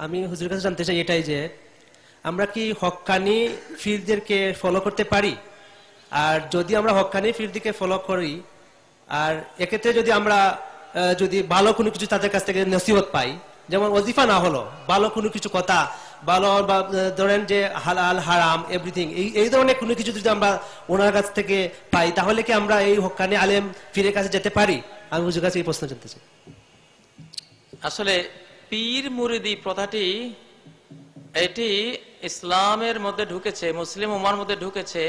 আমি হুজুরের কাছে জানতে চাই এটাই যে আমরা কি হক্কানি পীরদেরকে ফলো করতে পারি, আর যদি আমরা হক্কানি পীরদেরকে ফলো করি আর এক্ষেত্রে যদি আমরা যদি ভালো কোনো কিছু তাদের কাছ থেকে নসিহত পাই, যেমন ওজিফা না হলো ভালো কোনো কিছু কথা ভালো বা ধরেন যে হালাল হারাম এভরিথিং এই ধরনের কোনো কিছু যদি আমরা ওনার কাছ থেকে পাই, তাহলে কি আমরা এই হক্কানি আলেম পীরের কাছে যেতে পারি? আমি হুজুরের কাছে এই প্রশ্ন জানতে চাই। আসলে পীর মুরিদি প্রথাটি এটি ইসলামের মধ্যে ঢুকেছে, মুসলিম উম্মার মধ্যে ঢুকেছে।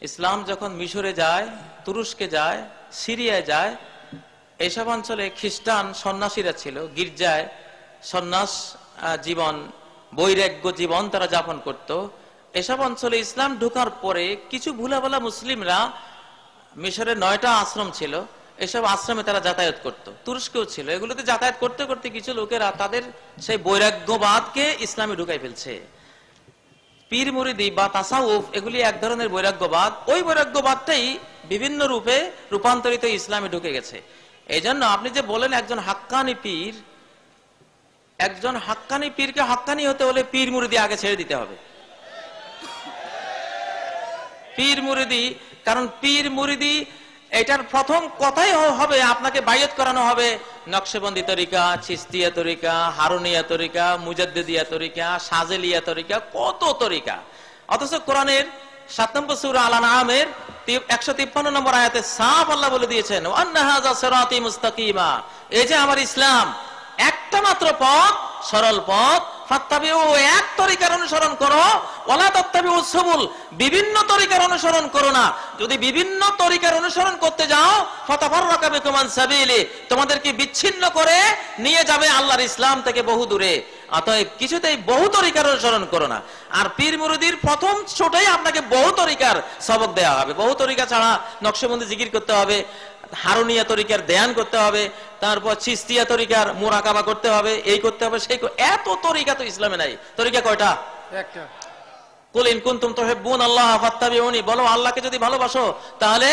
ইসলাম যখন মিশরে যায়, তুরস্কে যায়, সিরিয়ায় যায়, এইসব অঞ্চলে খ্রিস্টান সন্ন্যাসীরা ছিল, গির্জায় সন্ন্যাস জীবন, বৈরাগ্য জীবন তারা যাপন করত। এসব অঞ্চলে ইসলাম ঢোকার পরে কিছু ভুলাভালা মুসলিমরা, মিশরের 9টা আশ্রম ছিল, এসব আশ্রমে তারা যাতায়াত করত, তুরস্কেও ছিল। এগুলোতে যাতায়াত করতে করতে কিছু লোকেরা তাদের সেই বৈরাগ্যবাদকে ইসলামে ঢুকাই ফেলছে। পীর মুরিদি বা তাসাউফ এগুলি এক ধরনের বৈরাগ্যবাদ। ওই বৈরাগ্যবাদটাই বিভিন্ন রূপে রূপান্তরিত ইসলামে ঢুকে গেছে। এই জন্য আপনি যে বলেন একজন হাক্কানি পীর, একজন হাক্কানি পীরকে হাক্কানি হতে হলে পীর মুরিদি আগে ছেড়ে দিতে হবে। পীর মুরিদি, কারণ পীর মুরিদি এটার প্রথম কথাই হবে আপনাকে বাইয়াত করানো হবে নকশবন্দি তরিকা, চিস্তিয়া তরিকা, হারুনিয়া তরিকা, মুজাদ্দিদিয়া তরিকা, সাজেলিয়া তরিকা, কত তরিকা। অথচ কোরআনের 7 নম্বর সূরা আল আনআমের 153 নম্বর আয়াতে সাফ আল্লাহ বলে দিয়েছেন, ওয়ান্না হাযা সিরাতি মুস্তাকিমা, এই যে আমার ইসলাম একটা মাত্র পথ, সরল পথ, ফাত্তাবিউ, এক তরিকার অনুসরণ করো, ওয়ালা তাত্তাবিউস সুবুল, বিভিন্ন তরিকার অনুসরণ করো না। যদি বিভিন্ন তরিকার অনুসরণ করতে যাও, ফাতাফাররাকা বিকুম আন সাবিলি, তোমাদেরকে বিচ্ছিন্ন করে নিয়ে যাবে আল্লাহর ইসলাম থেকে বহু দূরে। অতএব কিছুতেই বহু তরিকার অনুসরণ করো না। আর পীর মুরিদির প্রথম ছোটই আপনাকে বহু তরিকার সবক দেওয়া হবে। বহু তরিকা ছাড়া নকশবন্দি জিকির করতে হবে, হারুনিয়া তরিকার ধ্যান করতে হবে, তারপর চিস্তিয়া তরিকার মুরাকাবা করতে হবে, এই করতে হবে, সেই এত তরিকা তো ইসলামে নাই। তরিকা কয়টা? একটা। কুল ইন কুনতুম তুহিব্বুন আল্লাহ ফাত্তাবিউনি, বলো আল্লাহকে যদি ভালোবাসো তাহলে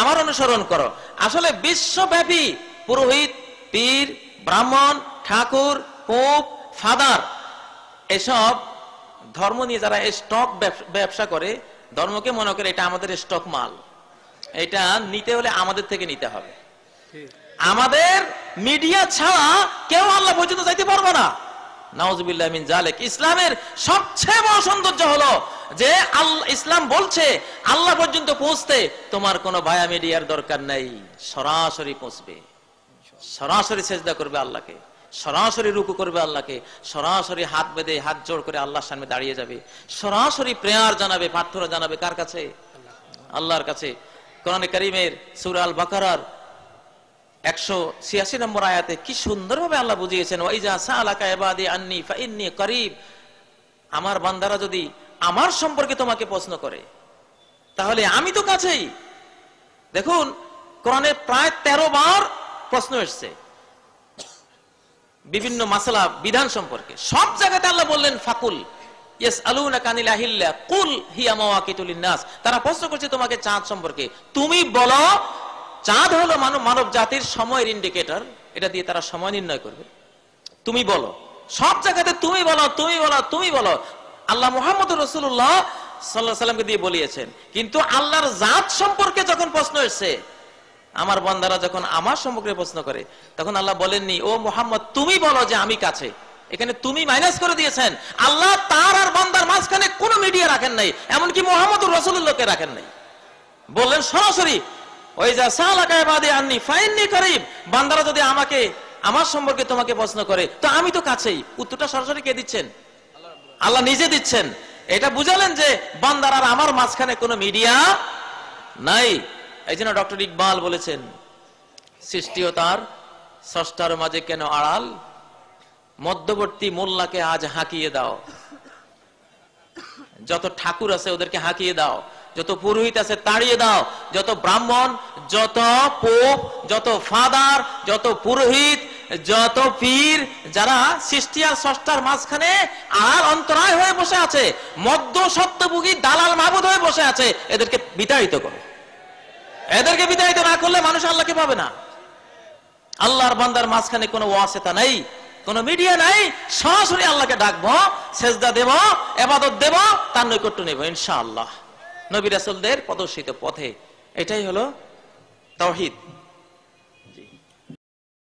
আমার অনুসরণ করো। আসলে বিশ্বব্যাপী পুরোহিত, পীর, ব্রাহ্মণ, ঠাকুর, পোপ, ফাদার, এসব ধর্ম নিয়ে যারা স্টক ব্যবসা করে, ধর্মকে মনে করে এটা আমাদের স্টক মাল, এটা নিতে হলে আমাদের থেকে নিতে হবে। আমাদের মিডিয়া ছাড়া কেউ আল্লাহ পর্যন্ত যাইতে পারবে না। নাউজুবিল্লাহ মিন জালিক। ইসলামের সবচেয়ে বড় সৌন্দর্য হলো যে ইসলাম বলছে আল্লাহ পর্যন্ত পৌঁছতে তোমার কোনো ভায়া মিডিয়ার দরকার নাই, সরাসরি পৌঁছবে, সরাসরি সেজদা করবে আল্লাহকে, সরাসরি রুকু করবে আল্লাহকে, সরাসরি হাত বেঁধে হাত জোড় করে আল্লাহর সামনে দাঁড়িয়ে যাবে, সরাসরি প্রেয়ার জানাবে, প্রার্থনা জানাবে কার কাছে? আল্লাহর কাছে। কোরআনে কারীমের সূরা আল বাকারার 186 নম্বর আয়াতে কি সুন্দরভাবে আল্লাহ বুঝিয়েছেন, ওয়াইজা সাআলাকা ইবাদি আন্নী ফাইন্নী করিব, আমার বান্দারা যদি আমার সম্পর্কে তোমাকে প্রশ্ন করে তাহলে আমি তো কাছেই। দেখুন কোরআনে প্রায় 13 বার প্রশ্ন এসেছে বিভিন্ন মাসলা বিধান সম্পর্কে। সব জায়গাতে আল্লাহ বললেন ফাকুল ইয়াসআলুনাকা আনিল আহিল্লা কুল হিয়া মাওয়াকিতুল লিন্নাস, তারা প্রশ্ন করছে তোমাকে চাঁদ সম্পর্কে, তুমি বলো চাঁদ হলো মানব জাতির সময়ের ইন্ডিকেটর, এটা দিয়ে তারা সময় নির্ণয় করবে, তুমি বলো। সব জায়গাতে তুমি বলো, তুমি বলো, তুমি বলো। আল্লাহ মুহাম্মদুর রাসূলুল্লাহ সাল্লাল্লাহু আলাইহি সাল্লামকে দিয়ে বলিয়েছেন। কিন্তু আল্লাহর জাত সম্পর্কে যখন প্রশ্ন এসেছে, আমার বান্দারা যখন আমার সম্পর্কে প্রশ্ন করে, তখন আল্লাহ বলেননি ও মুহাম্মদ তুমি বলো যে আমি কাছে। এখানে তুমি মাইনাস করে দিয়েছেন। আল্লাহ তার আর বান্দার মাঝখানে কোনো মিডিয়া রাখেন নাই, এমনকি মুহাম্মদুর রাসূলুল্লাহকে রাখেন নাই। বললেন সরাসরি ওয়াইজা সাআলাকা ইবাদি আন্নী ফাইন্নী করিব, বান্দারা যদি আমাকে আমার সম্পর্কে তোমাকে প্রশ্ন করে তো আমি তো কাছেই। উত্তরটা সরাসরি কে দিচ্ছেন? আল্লাহ নিজে দিচ্ছেন। এটা বুঝালেন যে বান্দার আর আমার মাঝখানে কোনো মিডিয়া নাই। এই জন্য ডক্টর ইকবাল বলেছেন, সৃষ্টিও তার স্রষ্টার মাঝে কেন আড়াল, মধ্যবর্তী মোল্লাকে আজ হাঁকিয়ে দাও। যত ঠাকুর আছে ওদেরকে হাঁকিয়ে দাও, যত পুরোহিত আছে তাড়িয়ে দাও, যত ব্রাহ্মণ, যত পোপ, যত ফাদার, যত পুরোহিত, যত পীর, যারা সৃষ্টি আর স্রষ্টার মাঝখানে আর অন্তরায় হয়ে বসে আছে, মধ্য সত্যভোগী দালাল মাবুদ হয়ে বসে আছে, এদেরকে বিতাড়িত করো। এদেরকে বিতাড়িত না করলে মানুষ আল্লাহকে পাবে না। আল্লাহর বান্দার মাঝখানে কোনো ওয়াসিতা নেই। কোন মিডিয়া নাই, সরাসরি আল্লাহকে ডাকবো, সেজদা দেব, ইবাদত দেব, তার নৈকট্য নেব ইনশাআল্লাহ নবী রাসূলদের প্রদর্শিত পথে। এটাই হলো তাওহীদ।